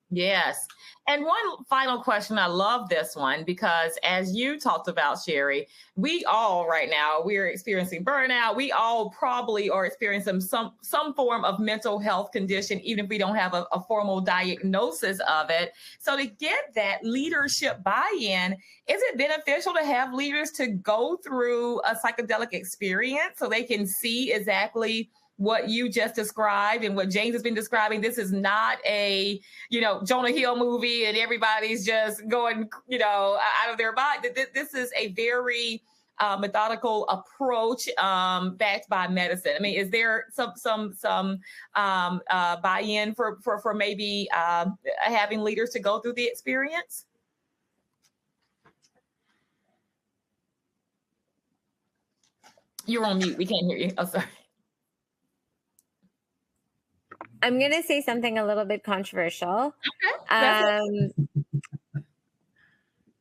Speaker 1: Yes. And one final question. I love this one because, as you talked about, Sherry, we all right now, we're experiencing burnout. We all probably are experiencing some form of mental health condition, even if we don't have a formal diagnosis of it. So to get that leadership buy-in, is it beneficial to have leaders to go through a psychedelic experience so they can see exactly what you just described and what James has been describing? This is not a, Jonah Hill movie and everybody's just going, out of their mind. This is a very methodical approach backed by medicine. I mean, is there some buy-in for maybe having leaders to go through the experience? You're on mute. We can't hear you. Oh, sorry.
Speaker 3: I'm going to say something a little bit controversial.
Speaker 1: Okay.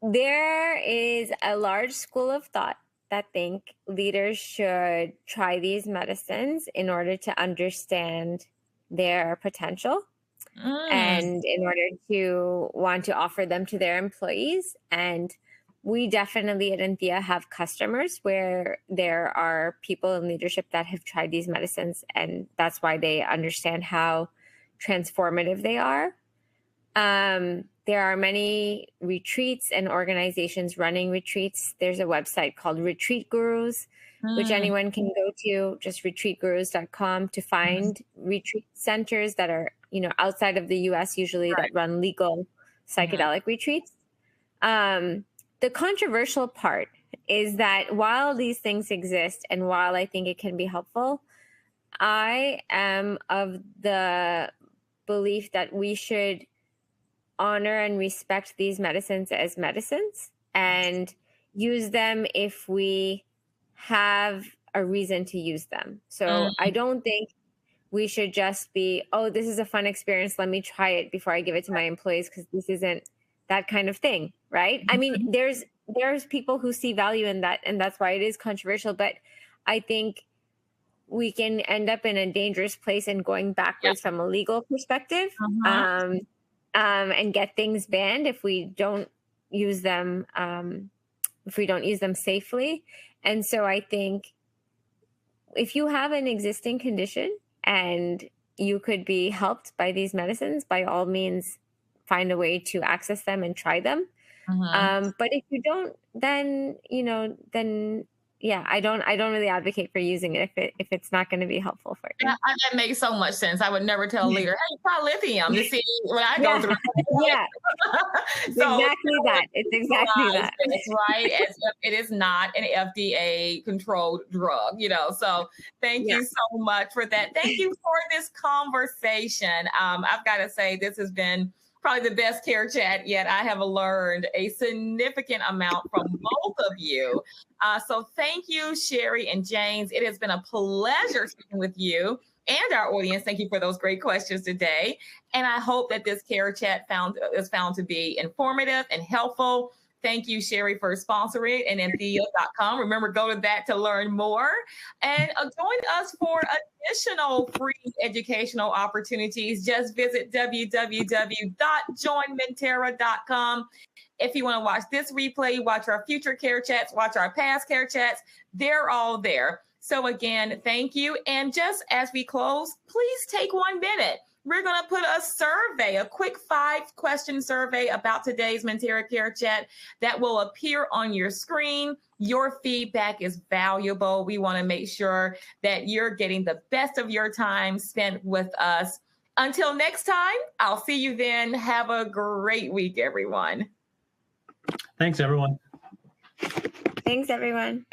Speaker 3: There is a large school of thought that think leaders should try these medicines in order to understand their potential and in order to want to offer them to their employees. And we definitely at Enthea have customers where there are people in leadership that have tried these medicines, and that's why they understand how transformative they are. There are many retreats and organizations running retreats. There's a website called Retreat Gurus, which anyone can go to, just retreatgurus.com, to find retreat centers that are, outside of the US usually, that run legal psychedelic retreats. The controversial part is that while these things exist and while I think it can be helpful, I am of the belief that we should honor and respect these medicines as medicines and use them if we have a reason to use them. So I don't think we should just be, oh, this is a fun experience, let me try it before I give it to my employees, because this isn't that kind of thing, right? I mean, there's people who see value in that, and that's why it is controversial. But I think we can end up in a dangerous place and going backwards from a legal perspective, and get things banned if we don't use them, safely. And so I think if you have an existing condition and you could be helped by these medicines, by all means, find a way to access them and try them. But if you don't, then, then yeah, I don't really advocate for using it if it's not going to be helpful for you.
Speaker 1: Yeah, that makes so much sense. I would never tell a leader, hey, try lithium to see what I go
Speaker 3: Yeah.
Speaker 1: through.
Speaker 3: Yeah.
Speaker 1: So,
Speaker 3: Exactly that. It's exactly that.
Speaker 1: That's right. As if it is not an FDA controlled drug, So thank you so much for that. Thank you for this conversation. I've got to say, this has been probably the best care chat yet. I have learned a significant amount from both of you. So thank you, Sherry and James. It has been a pleasure speaking with you and our audience. Thank you for those great questions today. And I hope that this care chat is found to be informative and helpful. Thank you, Sherry, for sponsoring and Enthea.com. Remember, go to that to learn more. And join us for additional free educational opportunities. Just visit www.joinmentera.com. If you want to watch this replay, watch our future care chats, watch our past care chats, they're all there. So again, thank you. And just as we close, please take 1 minute. We're going to put a survey, a quick 5-question survey about today's Mentera Care Chat that will appear on your screen. Your feedback is valuable. We want to make sure that you're getting the best of your time spent with us. Until next time, I'll see you then. Have a great week, everyone.
Speaker 2: Thanks, everyone.
Speaker 3: Thanks, everyone.